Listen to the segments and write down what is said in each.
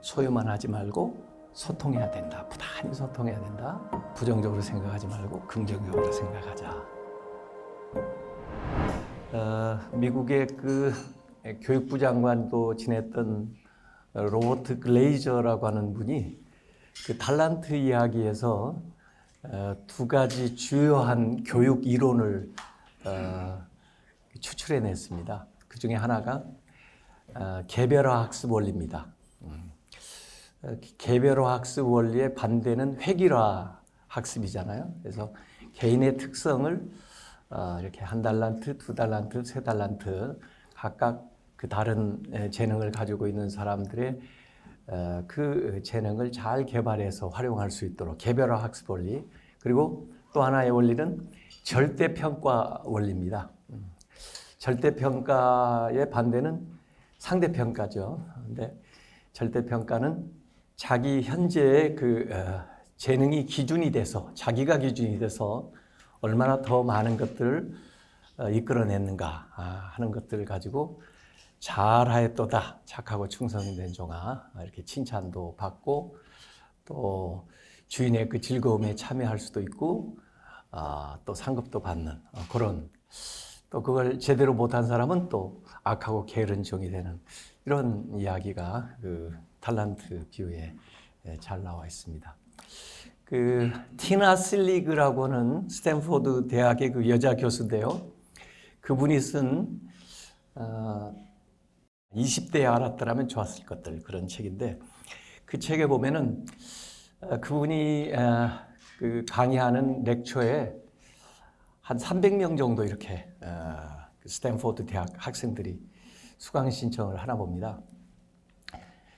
소유만 하지 말고 소통해야 된다. 부단히 소통해야 된다. 부정적으로 생각하지 말고 긍정적으로 생각하자. 미국의 그 교육부 장관도 지냈던 로버트 글레이저라고 하는 분이 그 달란트 이야기에서 두 가지 주요한 교육 이론을 추출해냈습니다. 그 중에 하나가 개별화 학습 원리입니다. 개별화 학습 원리의 반대는 획일화 학습이잖아요. 그래서 개인의 특성을 이렇게 한 달란트, 두 달란트, 세 달란트 각각 그 다른 재능을 가지고 있는 사람들의 그 재능을 잘 개발해서 활용할 수 있도록 개별화 학습 원리. 그리고 또 하나의 원리는 절대평가 원리입니다. 절대평가의 반대는 상대평가죠. 근데 절대평가는 자기 현재의 그 재능이 기준이 돼서, 자기가 기준이 돼서 얼마나 더 많은 것들을 이끌어냈는가 하는 것들을 가지고 잘하였도다, 착하고 충성된 종아, 이렇게 칭찬도 받고 또 주인의 그 즐거움에 참여할 수도 있고 또 상급도 받는 그런, 또 그걸 제대로 못한 사람은 또 악하고 게으른 종이 되는 이런 이야기가 그 달란트 비유에 잘 나와 있습니다. 그 티나 실리그라고 하는 스탠포드 대학의 그 여자 교수인데요. 그분이 쓴 20대에 알았더라면 좋았을 것들, 그런 책인데, 그 책에 보면은 그분이 그 강의하는 렉처에 한 300명 정도 이렇게 스탠포드 대학 학생들이 수강 신청을 하나 봅니다.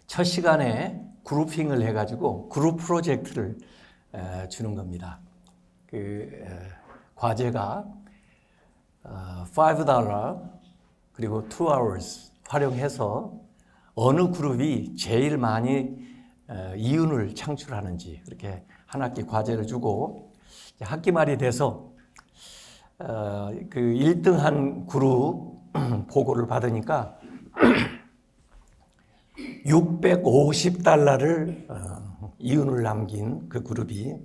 첫 시간에 그룹핑을 해가지고 그룹 프로젝트를 주는 겁니다. 그 과제가 $5 그리고 2 hours 활용해서 어느 그룹이 제일 많이 이윤을 창출하는지 그렇게 한 학기 과제를 주고, 학기 말이 돼서 그 1등한 그룹 보고를 받으니까 $650를 이윤을 남긴 그 그룹이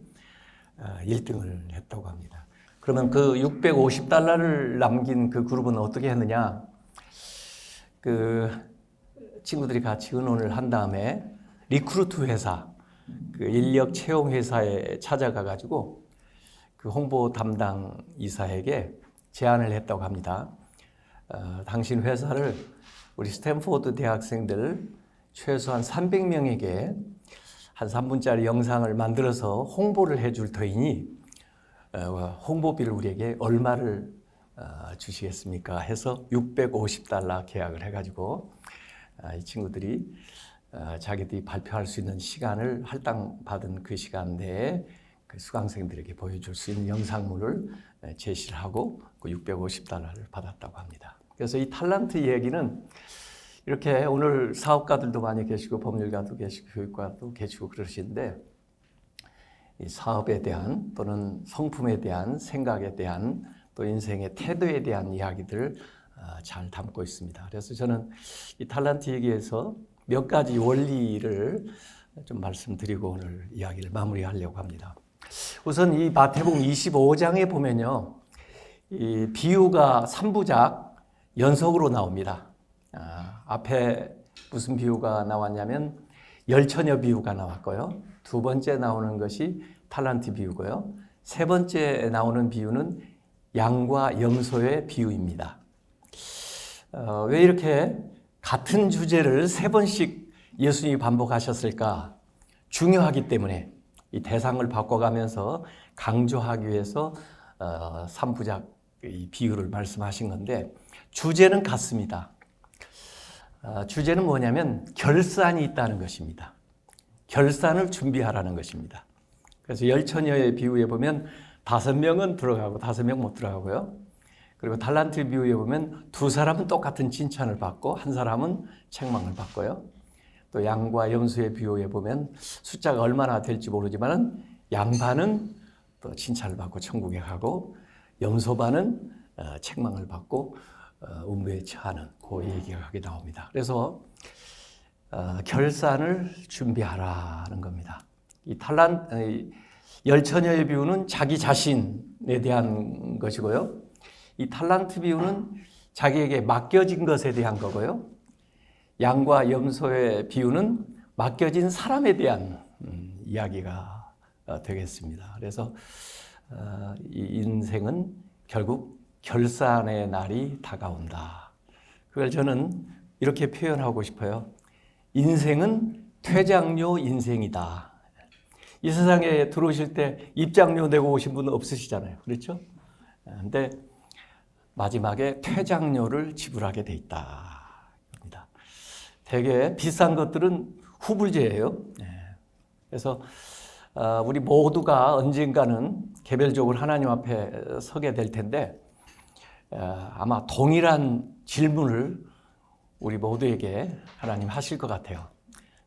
1등을 했다고 합니다. 그러면 그 $650를 남긴 그 그룹은 어떻게 했느냐? 그 친구들이 같이 의논을 한 다음에 리크루트 회사, 그 인력 채용 회사에 찾아가 가지고 그 홍보 담당 이사에게 제안을 했다고 합니다. 당신 회사를 우리 스탠포드 대학생들 최소한 300명에게 한 3분짜리 영상을 만들어서 홍보를 해줄 터이니 홍보비를 우리에게 얼마를 주시겠습니까? 해서 $650 계약을 해가지고 이 친구들이 자기들이 발표할 수 있는 시간을 할당받은 그 시간 내에 그 수강생들에게 보여줄 수 있는 영상물을 제시를 하고 그 $650를 받았다고 합니다. 그래서 이 탤런트 얘기는 이렇게 오늘 사업가들도 많이 계시고 법률가도 계시고 교육가도 계시고 그러시는데, 이 사업에 대한 또는 성품에 대한 생각에 대한 또 인생의 태도에 대한 이야기들을 잘 담고 있습니다. 그래서 저는 이 탤런트 얘기에서 몇 가지 원리를 좀 말씀드리고 오늘 이야기를 마무리하려고 합니다. 우선 이 마태복음 25장에 보면요, 이 비유가 3부작 연속으로 나옵니다. 앞에 무슨 비유가 나왔냐면 열처녀 비유가 나왔고요. 두 번째 나오는 것이 탤런트 비유고요. 세 번째 나오는 비유는 양과 염소의 비유입니다. 왜 이렇게 같은 주제를 세 번씩 예수님이 반복하셨을까? 중요하기 때문에 이 대상을 바꿔가면서 강조하기 위해서 3부작 이 비유를 말씀하신 건데, 주제는 같습니다. 주제는 뭐냐면 결산이 있다는 것입니다. 결산을 준비하라는 것입니다. 그래서 열처녀의 비유에 보면 5명은 들어가고 5명 못 들어가고요. 그리고 달란트 비유에 보면 2사람은 똑같은 칭찬을 받고 1사람은 책망을 받고요. 또 양과 염소의 비유에 보면 숫자가 얼마나 될지 모르지만 양반은 또 칭찬을 받고 천국에 가고 염소반은 책망을 받고 음부에 처하는 그 얘기가 거기 나옵니다. 그래서 결산을 준비하라는 겁니다. 이 열처녀의 비유는 자기 자신에 대한 것이고요. 이 탈란트 비유는 자기에게 맡겨진 것에 대한 거고요. 양과 염소의 비유는 맡겨진 사람에 대한 이야기가 되겠습니다. 그래서 이 인생은 결국 결산의 날이 다가온다. 그걸 저는 이렇게 표현하고 싶어요. 인생은 퇴장료 인생이다. 이 세상에 들어오실 때 입장료 내고 오신 분은 없으시잖아요. 그렇죠? 근데 마지막에 퇴장료를 지불하게 돼 있다. 되게 비싼 것들은 후불제예요. 그래서 우리 모두가 언젠가는 개별적으로 하나님 앞에 서게 될 텐데 아마 동일한 질문을 우리 모두에게 하나님 하실 것 같아요.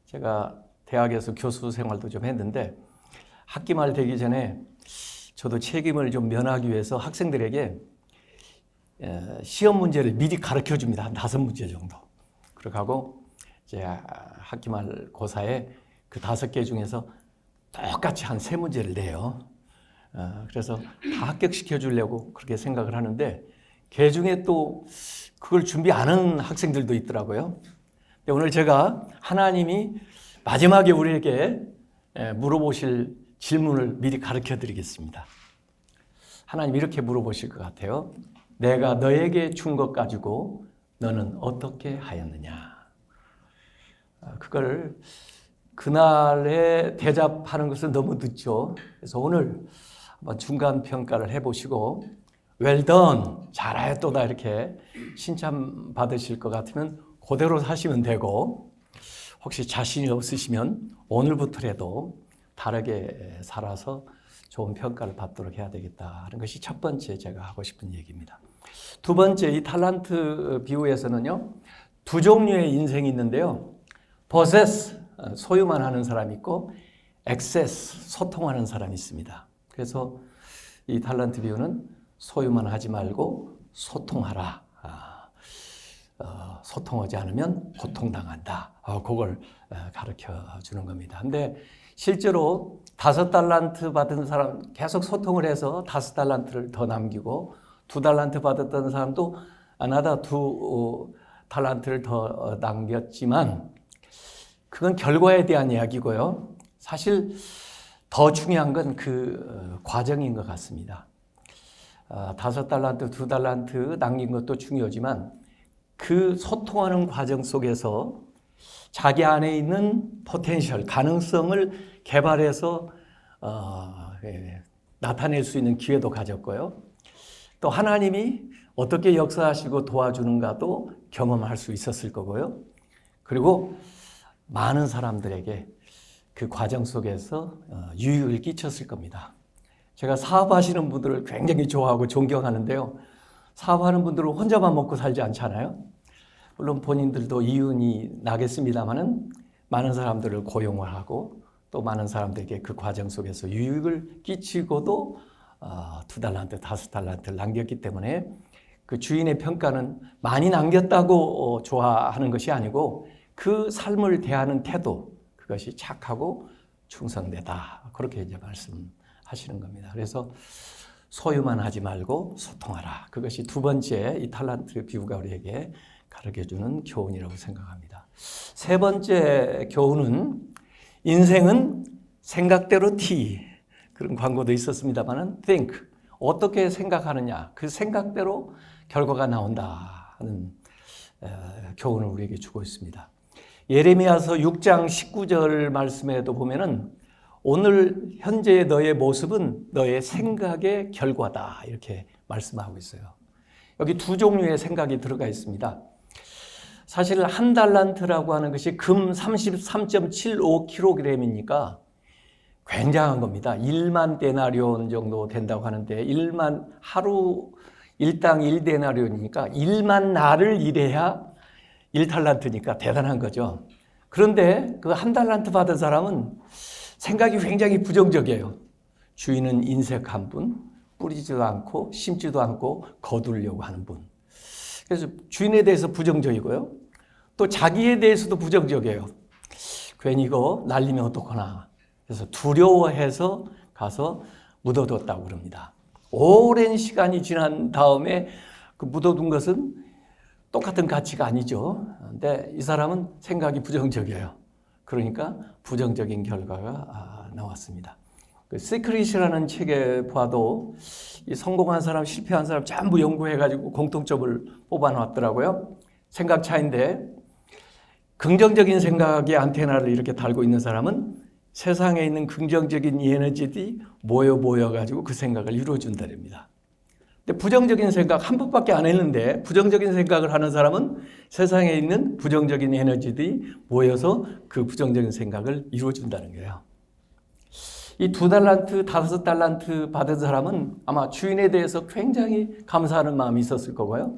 제가 대학에서 교수 생활도 좀 했는데 학기 말 되기 전에 저도 책임을 좀 면하기 위해서 학생들에게 시험 문제를 미리 가르쳐 줍니다. 한 5문제 정도. 그렇게 하고 이제 학기 말 고사에 그 5개 중에서 똑같이 한 3문제를 내요. 그래서 다 합격시켜 주려고 그렇게 생각을 하는데 그 중에 또 그걸 준비 안 한 학생들도 있더라고요. 근데 오늘 제가 하나님이 마지막에 우리에게 물어보실 질문을 미리 가르쳐 드리겠습니다. 하나님 이렇게 물어보실 것 같아요. 내가 너에게 준 것 가지고 너는 어떻게 하였느냐? 그걸 그날에 대답하는 것은 너무 늦죠. 그래서 오늘 한번 중간 평가를 해보시고 well done, 잘하였도다 이렇게 칭찬 받으실 것 같으면 그대로 사시면 되고 혹시 자신이 없으시면 오늘부터라도 다르게 살아서 좋은 평가를 받도록 해야 되겠다 하는 것이 첫 번째 제가 하고 싶은 얘기입니다. 두 번째 이 탈란트 비유에서는요 2종류의 인생이 있는데요. possess, 소유만 하는 사람이 있고 access, 소통하는 사람이 있습니다. 그래서 이 탈란트 비유는 소유만 하지 말고 소통하라. 소통하지 않으면 고통당한다. 그걸 가르쳐 주는 겁니다. 근데 실제로 5달란트 받은 사람 계속 소통을 해서 5달란트를 더 남기고 2달란트 받았던 사람도 나다 2달란트를 더 남겼지만 그건 결과에 대한 이야기고요. 사실 더 중요한 건 그 과정인 것 같습니다. 5달란트, 2달란트 남긴 것도 중요하지만 그 소통하는 과정 속에서 자기 안에 있는 포텐셜, 가능성을 개발해서 나타낼 수 있는 기회도 가졌고요. 또 하나님이 어떻게 역사하시고 도와주는가도 경험할 수 있었을 거고요. 그리고 많은 사람들에게 그 과정 속에서 유익을 끼쳤을 겁니다. 제가 사업하시는 분들을 굉장히 좋아하고 존경하는데요. 사업하는 분들은 혼자만 먹고 살지 않잖아요. 물론 본인들도 이윤이 나겠습니다만은 많은 사람들을 고용을 하고 또 많은 사람들에게 그 과정 속에서 유익을 끼치고도 2달란트, 5달란트를 남겼기 때문에 그 주인의 평가는 많이 남겼다고 좋아하는 것이 아니고 그 삶을 대하는 태도, 그것이 착하고 충성되다. 그렇게 이제 말씀하시는 겁니다. 그래서 소유만 하지 말고 소통하라. 그것이 두 번째 이 탈란트 비유가 우리에게 가르쳐주는 교훈이라고 생각합니다. 세 번째 교훈은 인생은 생각대로 T. 그런 광고도 있었습니다만 think. 어떻게 생각하느냐. 그 생각대로 결과가 나온다 하는 교훈을 우리에게 주고 있습니다. 예레미야서 6장 19절 말씀에도 보면은 오늘 현재의 너의 모습은 너의 생각의 결과다 이렇게 말씀하고 있어요. 여기 2종류의 생각이 들어가 있습니다. 사실 1달란트라고 하는 것이 금 33.75kg이니까 굉장한 겁니다. 1만 데나리온 정도 된다고 하는데 하루 일당 1데나리온이니까 1만 날을 일해야 1달란트니까 대단한 거죠. 그런데 그 1달란트 받은 사람은 생각이 굉장히 부정적이에요. 주인은 인색한 분, 뿌리지도 않고 심지도 않고 거두려고 하는 분. 그래서 주인에 대해서 부정적이고요. 또 자기에 대해서도 부정적이에요. 괜히 이거 날리면 어떡하나. 그래서 두려워해서 가서 묻어뒀다고 그럽니다. 오랜 시간이 지난 다음에 그 묻어둔 것은 똑같은 가치가 아니죠. 근데 이 사람은 생각이 부정적이에요. 그러니까 부정적인 결과가 나왔습니다. 그 시크릿이라는 책에 봐도 이 성공한 사람, 실패한 사람 전부 연구해가지고 공통점을 뽑아놨더라고요. 생각 차이인데 긍정적인 생각의 안테나를 이렇게 달고 있는 사람은 세상에 있는 긍정적인 에너지들이 모여가지고 그 생각을 이루어준다랍니다. 근데 부정적인 생각 한 번밖에 안 했는데 부정적인 생각을 하는 사람은 세상에 있는 부정적인 에너지들이 모여서 그 부정적인 생각을 이루어준다는 거예요. 이 2달란트, 5달란트 받은 사람은 아마 주인에 대해서 굉장히 감사하는 마음이 있었을 거고요.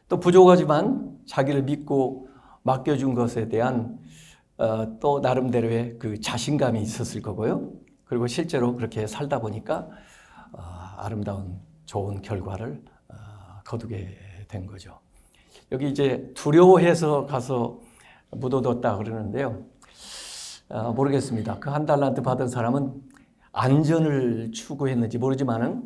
또 부족하지만 자기를 믿고 맡겨준 것에 대한 또 나름대로의 그 자신감이 있었을 거고요. 그리고 실제로 그렇게 살다 보니까 아름다운 좋은 결과를 거두게 된 거죠. 여기 이제 두려워해서 가서 묻어뒀다 그러는데요. 모르겠습니다. 그 1달란트 받은 사람은 안전을 추구했는지 모르지만은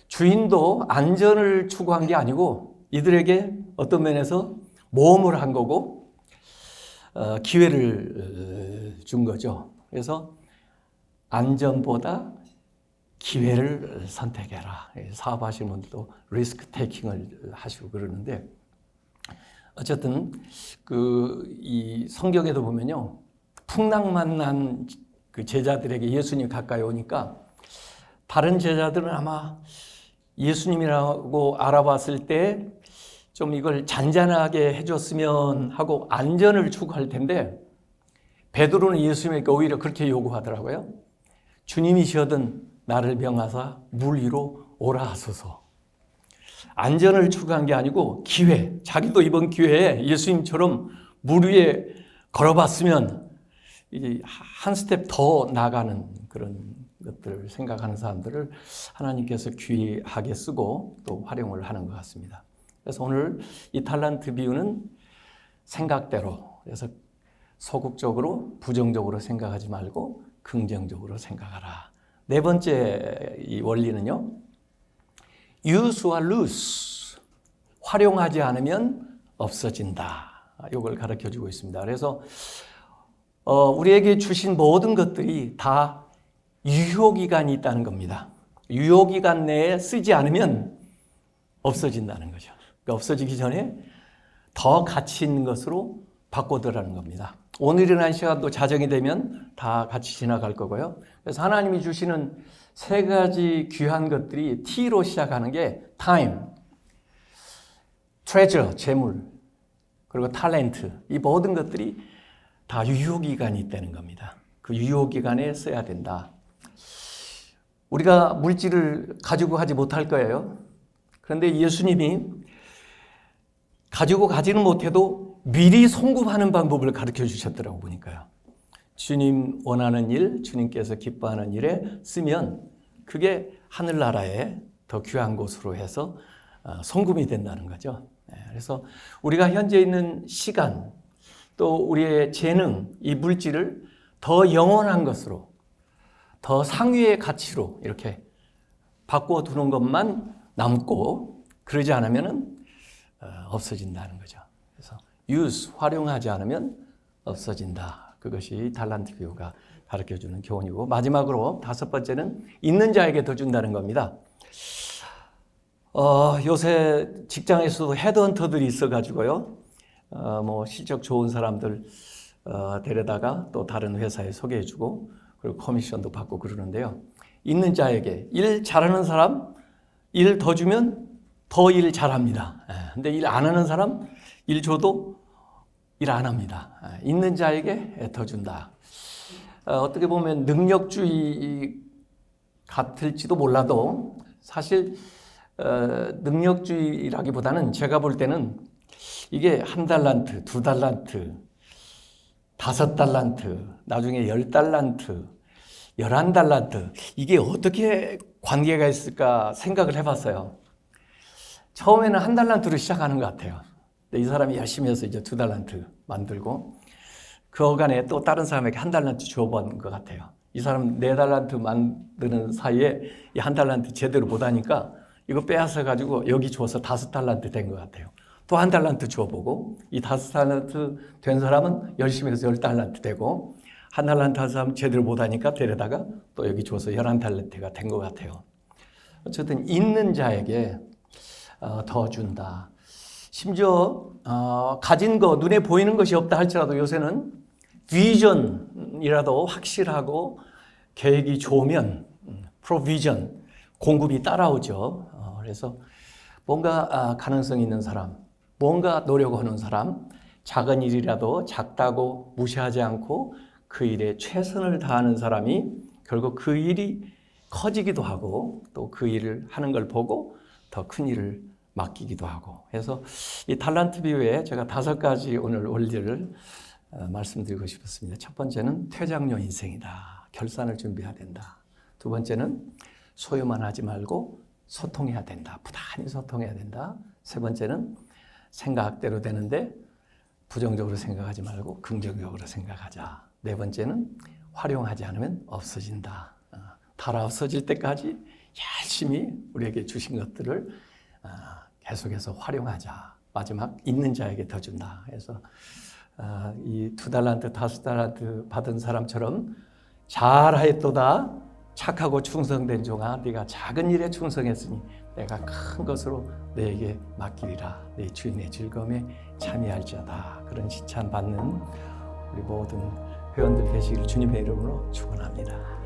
주인도 안전을 추구한 게 아니고 이들에게 어떤 면에서 모험을 한 거고 기회를 준 거죠. 그래서 안전보다 기회를 선택해라. 사업하시는 분들도 리스크 테이킹을 하시고 그러는데 어쨌든 이 성경에도 보면요. 풍랑만난 그 제자들에게 예수님이 가까이 오니까 다른 제자들은 아마 예수님이라고 알아봤을 때 좀 이걸 잔잔하게 해줬으면 하고 안전을 추구할 텐데 베드로는 예수님에게 오히려 그렇게 요구하더라고요. 주님이시거든 나를 명하사 물 위로 오라 하소서. 안전을 추구한 게 아니고 기회, 자기도 이번 기회에 예수님처럼 물 위에 걸어봤으면 이제 한 스텝 더 나가는 그런 것들을 생각하는 사람들을 하나님께서 귀하게 쓰고 또 활용을 하는 것 같습니다. 그래서 오늘 이 달란트 비유는 생각대로, 그래서 소극적으로 부정적으로 생각하지 말고 긍정적으로 생각하라. 네 번째 이 원리는요. use와 lose, 활용하지 않으면 없어진다. 이걸 가르쳐주고 있습니다. 그래서 우리에게 주신 모든 것들이 다 유효기간이 있다는 겁니다. 유효기간 내에 쓰지 않으면 없어진다는 거죠. 그러니까 없어지기 전에 더 가치 있는 것으로 바꿔두라는 겁니다. 오늘이라는 시간도 자정이 되면 다 같이 지나갈 거고요. 그래서 하나님이 주시는 세 가지 귀한 것들이 T로 시작하는 게 time, treasure, 재물, 그리고 talent, 이 모든 것들이 다 유효기간이 있다는 겁니다. 그 유효기간에 써야 된다. 우리가 물질을 가지고 가지 못할 거예요. 그런데 예수님이 가지고 가지는 못해도 미리 송금하는 방법을 가르쳐 주셨더라고 보니까요. 주님 원하는 일, 주님께서 기뻐하는 일에 쓰면 그게 하늘나라에 더 귀한 곳으로 해서 송금이 된다는 거죠. 그래서 우리가 현재 있는 시간, 또 우리의 재능, 이 물질을 더 영원한 것으로, 더 상위의 가치로 이렇게 바꿔두는 것만 남고 그러지 않으면 없어진다는 거죠. 그래서 use, 활용하지 않으면 없어진다. 그것이 달란트 비유가 가르쳐주는 교훈이고, 마지막으로 5번째는 있는 자에게 더 준다는 겁니다. 요새 직장에서도 헤드헌터들이 있어가지고요. 실적 좋은 사람들 데려다가 또 다른 회사에 소개해주고 그리고 커미션도 받고 그러는데요. 있는 자에게 일 잘하는 사람 일 더 주면 더 일 잘합니다. 근데 일 안 하는 사람 일 줘도 일 안 합니다. 있는 자에게 더 준다. 어떻게 보면 능력주의 같을지도 몰라도 사실 능력주의라기보다는 제가 볼 때는 이게 1달란트, 2달란트, 5달란트, 나중에 10달란트, 11달란트, 이게 어떻게 관계가 있을까 생각을 해봤어요. 처음에는 1달란트로 시작하는 것 같아요. 근데 이 사람이 열심히 해서 이제 2달란트 만들고, 그 어간에 또 다른 사람에게 1달란트 주어본 것 같아요. 이 사람 4달란트 만드는 사이에 이 1달란트 제대로 못하니까 이거 빼앗아 가지고 여기 줘서 5달란트 된 것 같아요. 또 1달란트 주어보고 이 5달란트 된 사람은 열심히 해서 10달란트 되고 1달란트 한 사람 제대로 못하니까 데려다가 또 여기 줘서 11달란트가 된 것 같아요. 어쨌든 있는 자에게 더 준다. 심지어 가진 거 눈에 보이는 것이 없다 할지라도 요새는 비전이라도 확실하고 계획이 좋으면 프로비전 공급이 따라오죠. 그래서 뭔가 가능성 있는 사람, 뭔가 노력하는 사람, 작은 일이라도 작다고 무시하지 않고 그 일에 최선을 다하는 사람이 결국 그 일이 커지기도 하고 또 그 일을 하는 걸 보고 더 큰 일을 맡기기도 하고. 그래서 이 달란트 비유에 제가 5가지 오늘 원리를 말씀드리고 싶었습니다. 첫 번째는 퇴장료 인생이다. 결산을 준비해야 된다. 두 번째는 소유만 하지 말고 소통해야 된다. 부단히 소통해야 된다. 세 번째는 생각대로 되는데 부정적으로 생각하지 말고 긍정적으로 생각하자. 네 번째는 활용하지 않으면 없어진다. 다 없어질 때까지 열심히 우리에게 주신 것들을 계속해서 활용하자. 마지막 있는 자에게 더 준다. 그래서 이 2달란트, 5달란트 받은 사람처럼 잘하였도다. 착하고 충성된 종아, 네가 작은 일에 충성했으니 내가 큰 것으로 너에게 맡기리라. 내 주인의 즐거움에 참여할지어다. 그런 칭찬 받는 우리 모든 회원들 되시기를 주님의 이름으로 축원합니다.